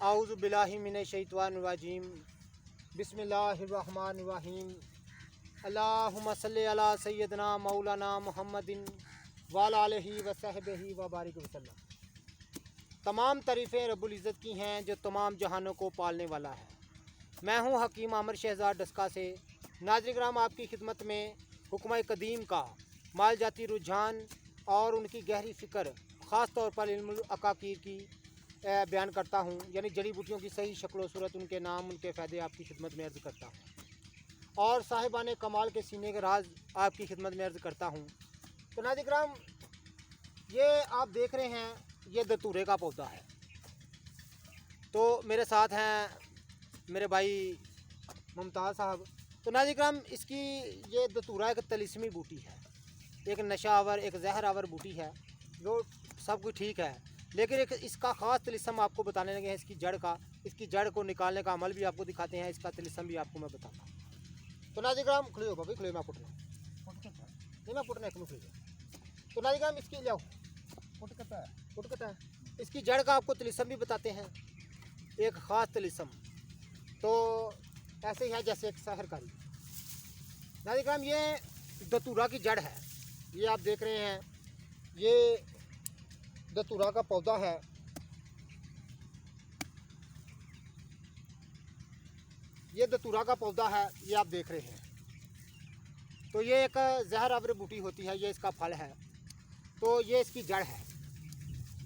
आऊज़ु बिल्लाहि मिनश शैतानिर रजीम। बिस्मिल्लाहिर रहमानिर रहीम। अल्लाहुम्मा सल्लि अला सय्यदना मौलाना मुहम्मदिन व अला आलिहि व सहबिहि व बारिक वसल्लम। तमाम तारीफ़ें रब्बुल इज़्ज़त की हैं जो तमाम जहानों को पालने वाला है। मैं हूँ हकीम आमिर शहज़ाद डस्का से। नाज़रीन, आपकी खिदमत में हुक्म कदीम का माल जाती रुझान और उनकी गहरी फ़िक्र, ख़ास तौर पर इल्मुल अकाकीर की बयान करता हूँ, यानी जड़ी बूटियों की सही शक्ल व सूरत, उनके नाम, उनके फ़ायदे आपकी खिदमत में अर्ज़ करता हूँ और साहिबान कमाल के सीने के राज आपकी खिदमत में अर्ज़ करता हूँ। तो नाज़रीन, ये आप देख रहे हैं, ये दतूरे का पौधा है। तो मेरे साथ हैं मेरे भाई मुमताज़ साहब। तो नाज़रीन, इसकी ये दतूरा एक तलिस्मी बूटी है, एक नशा आवर, एक जहर आवर बूटी है। जो सब कुछ ठीक है, लेकिन एक इसका ख़ास तिलिस्म आपको बताने लगे हैं। इसकी जड़ का, इसकी जड़ को निकालने का अमल भी आपको दिखाते हैं, इसका तिलिस्म भी आपको मैं बताता हूँ। तो नाज़रीन, खुले हो भाभी, खुले मैं पुटना नहीं, मैं पुटना एक खुले। तो नाज़रीन, इसकी जाओ पुटकता है, इसकी जड़ का आपको तिलिस्म भी बताते हैं, एक ख़ास तिलिस्म। तो ऐसे ही है जैसे एक सहरकारी। नाज़रीन, ये दतूरा की जड़ है, ये आप देख रहे हैं, ये दतूरा का पौधा है। ये दतूरा का पौधा है, ये आप देख रहे हैं। तो ये एक जहर आवर बूटी होती है, ये इसका फल है। तो ये इसकी जड़ है।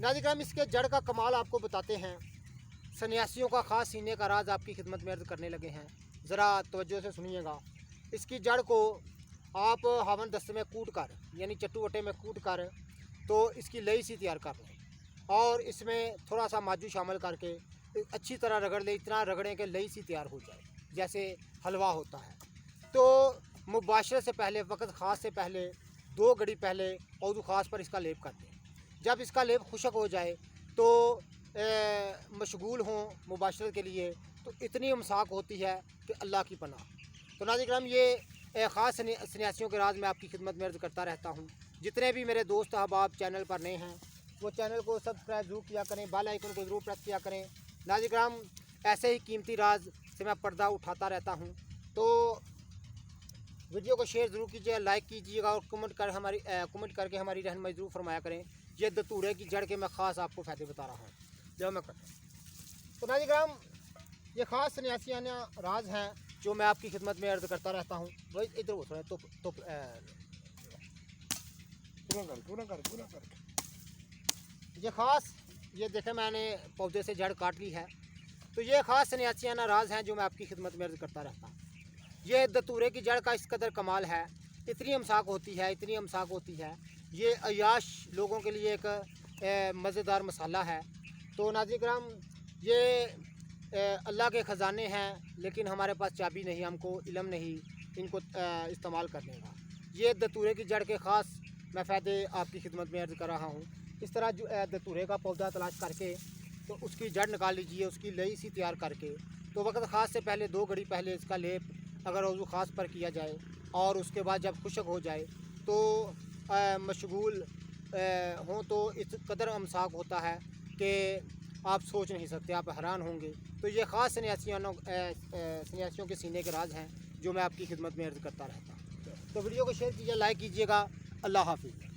नाज़रीन, इसके जड़ का कमाल आपको बताते हैं। सन्यासियों का ख़ास सीने का राज आपकी खिदमत में अर्ज़ करने लगे हैं, ज़रा तवज्जो से सुनिएगा। इसकी जड़ को आप हावन दस्ते में कूट कर, यानी चट्टू वट्टे में कूट कर, तो इसकी लई सी तैयार कर लें और इसमें थोड़ा सा माजू शामिल करके अच्छी तरह रगड़ लें। इतना रगड़ें कि लई सी तैयार हो जाए, जैसे हलवा होता है। तो मुबाशरत से पहले, वक़्त ख़ास से पहले, 2 घड़ी पहले औज़ू ख़ास पर इसका लेप कर दें। जब इसका लेप खुशक हो जाए तो मशगूल हों मुबाशरत के लिए, तो इतनी इमसाक होती है कि अल्लाह की पनाह। तो नाज़रीन, ये ख़ास सन्यासियों के राज मैं आपकी खिदमत में अर्ज़ करता रहता हूँ। जितने भी मेरे दोस्त अहबाब चैनल पर नए हैं, वो चैनल को सब्सक्राइब ज़रूर किया करें, बेल आइकन को ज़रूर प्रेस किया करें। नाज़रीन, ऐसे ही कीमती राज से मैं पर्दा उठाता रहता हूँ। तो वीडियो को शेयर ज़रूर कीजिएगा, लाइक कीजिएगा और कमेंट करके हमारी रहनुमाई ज़रूर फरमाया करें। ये दतूरे की जड़ के मैं ख़ास आपको फ़ायदे बता रहा हूँ जो मैं करता हूँ। तो नाज़रीन, ये ख़ास सन्यासियाना राज हैं जो मैं आपकी खिदमत में अर्ज़ करता रहता हूँ। वही इधर वो थोड़ा तो पूरा कर। ये ख़ास, ये देखें, मैंने पौधे से जड़ काट ली है। तो ये ख़ास सन्यासियाना राज हैं जो मैं आपकी खिदमत में अर्ज़ करता रहता हूँ। ये दतूरे की जड़ का इस कदर कमाल है, इतनी अमसाक होती है, इतनी अमसाक होती है। ये अयाश लोगों के लिए एक मज़ेदार मसाला है। तो नाज़रीन, ये अल्लाह के ख़जाने हैं, लेकिन हमारे पास चाबी नहीं, हमको इल्म नहीं इनको इस्तेमाल करने का। ये दतूरे की जड़ के ख़ास मैं फ़ायदे आपकी खिदमत में अर्ज़ कर रहा हूँ। इस तरह जो दतूरे का पौधा तलाश करके तो उसकी जड़ निकाल लीजिए, उसकी लई सी तैयार करके। तो वक़्त ख़ास से पहले, 2 घड़ी पहले इसका लेप अगर वज़ू ख़ास पर किया जाए और उसके बाद जब खुशक हो जाए तो मशगूल हों, तो इस कदर अमसाक होता है कि आप सोच नहीं सकते, आप हैरान होंगे। तो ये ख़ास सन्यासियों के सीने के राज हैं जो मैं आपकी खिदमत में अर्ज़ करता रहता हूँ। तो वीडियो को शेयर कीजिए, लाइक कीजिएगा। अल्लाह हाफ़िज़।